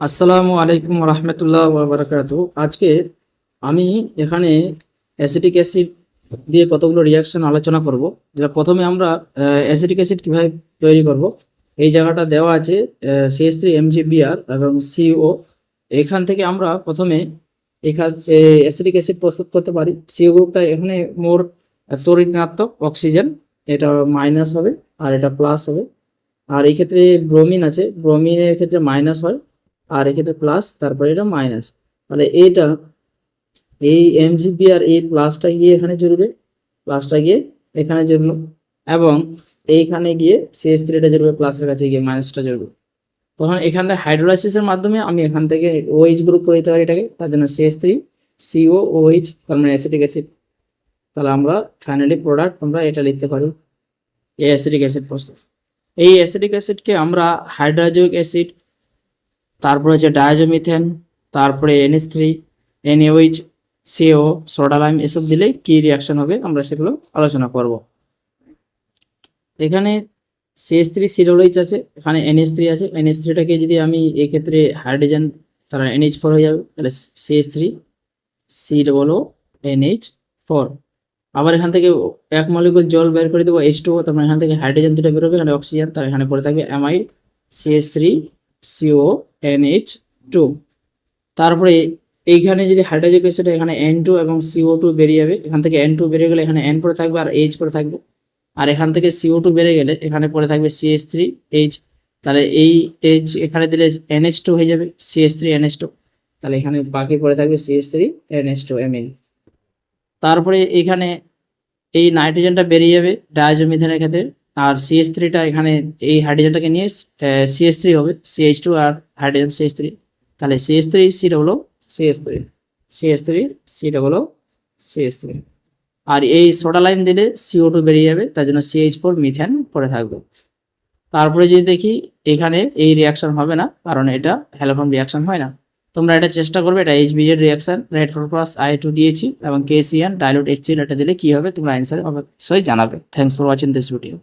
আসসালামু আলাইকুম রহমতুল্লাহ বারাকাতু। আজকে আমি এখানে অ্যাসিটিক অ্যাসিড দিয়ে কতগুলো রিয়াকশন আলোচনা করব। যেটা প্রথমে আমরা অ্যাসিটিক অ্যাসিড কিভাবে তৈরি করব। এই জায়গাটা দেওয়া আছে CH3 MgBr এবং CO। এখান থেকে আমরা প্রথমে অ্যাসিটিক অ্যাসিড প্রস্তুত করতে পারি। CO গ্রুপটা এখানে মোর তড়িৎ ঋণাত্মক অক্সিজেন, এটা মাইনাস হবে আর এটা প্লাস হবে। আর এই ক্ষেত্রে ব্রোমিন আছে, ব্রোমিনের ক্ষেত্রে মাইনাস হয় আর এক্ষেত্রে প্লাস, তারপরে এটা মাইনাস। তাহলে এইটা এই এমজিপি আর এই প্লাসটা গিয়ে এখানে জুড়বে, প্লাসটা গিয়ে এখানে জুড়লো এবং এইখানে গিয়ে CH3টা জুড়বে, প্লাসের কাছে গিয়ে মাইনাসটা জুড়বে। তখন এখানে হাইড্রোলাইসিসের মাধ্যমে আমি এখান থেকে OH গ্রুপ করে দিতে পারি এটাকে, তার জন্য CH3COOH, তার মানে অ্যাসিটিক অ্যাসিড। তাহলে আমরা ফাইনালি প্রোডাক্ট আমরা এটা লিখতে পারি, এই অ্যাসিটিক অ্যাসিড প্রস্তুত। এই অ্যাসিটিক অ্যাসিডকে আমরা হাইড্রোজয়িক অ্যাসিড, তারপরে হচ্ছে ডায়াজোমিথেন, তারপরে NH3, NaOH, CO, soda lime, এসব দিলে কি রিয়াকশন হবে আমরা সেগুলো আলোচনা করব। এখানে CH3COOH আছে, এখানে NH3 আছে। NH3টাকে যদি আমি এই ক্ষেত্রে হাইড্রোজেন, তাহলে NH4 হয়ে যাবে, তাহলে CH3COONH4। আবার এখান থেকে এক মলিকুল জল বের করে দেবো H2O, তারপর এখান থেকে হাইড্রোজেন দুটো বেরোবে, এখানে অক্সিজেন, তার এখানে পড়ে থাকবে অ্যামাইড CH3CONH2। তারপরে এইখানে যদি হাইড্রোজেন অ্যাসিড, এখানে N2 এবং CO2 বেরিয়ে যাবে, এখান থেকে N2 বেরিয়ে গেলে এখানে N পড়ে থাকবে আর H পড়ে থাকবে। আর এখান থেকে CO2 বেড়ে গেলে এখানে পড়ে থাকবে CH3H, তাহলে এই H এখানে দিলে NH2 হয়ে যাবে, CH3NH2। তাহলে এখানে বাকি পড়ে থাকবে CH3NH2Mn। তারপরে এখানে এই নাইট্রোজেনটা বেরিয়ে যাবে ডায়াজোমিথেনের ক্ষেত্রে, আর CH3টা এখানে এই হাইড্রোজেনটাকে নিয়ে CH3 হবে, CH2 আর হাইড্রোজেন CH3। তাহলে CH3COOH, আর এই সোডা লাইম দিলে CO2 বেরিয়ে যাবে, তার জন্য CH4 মিথেন পড়ে থাকবে। তারপরে যদি দেখি এখানে এই রিয়াকশন হবে না, কারণ এটা হ্যালোফর্ম রিয়াকশন হয় না। তোমরা এটা চেষ্টা করবে, এটা HBz reaction, red chloroplast I2 দিয়েছি এবং KCN ডাইলুট HCl, এটা দিলে কি হবে তোমরা অ্যান্সার অবশ্যই জানাবে। Thanks for watching this video.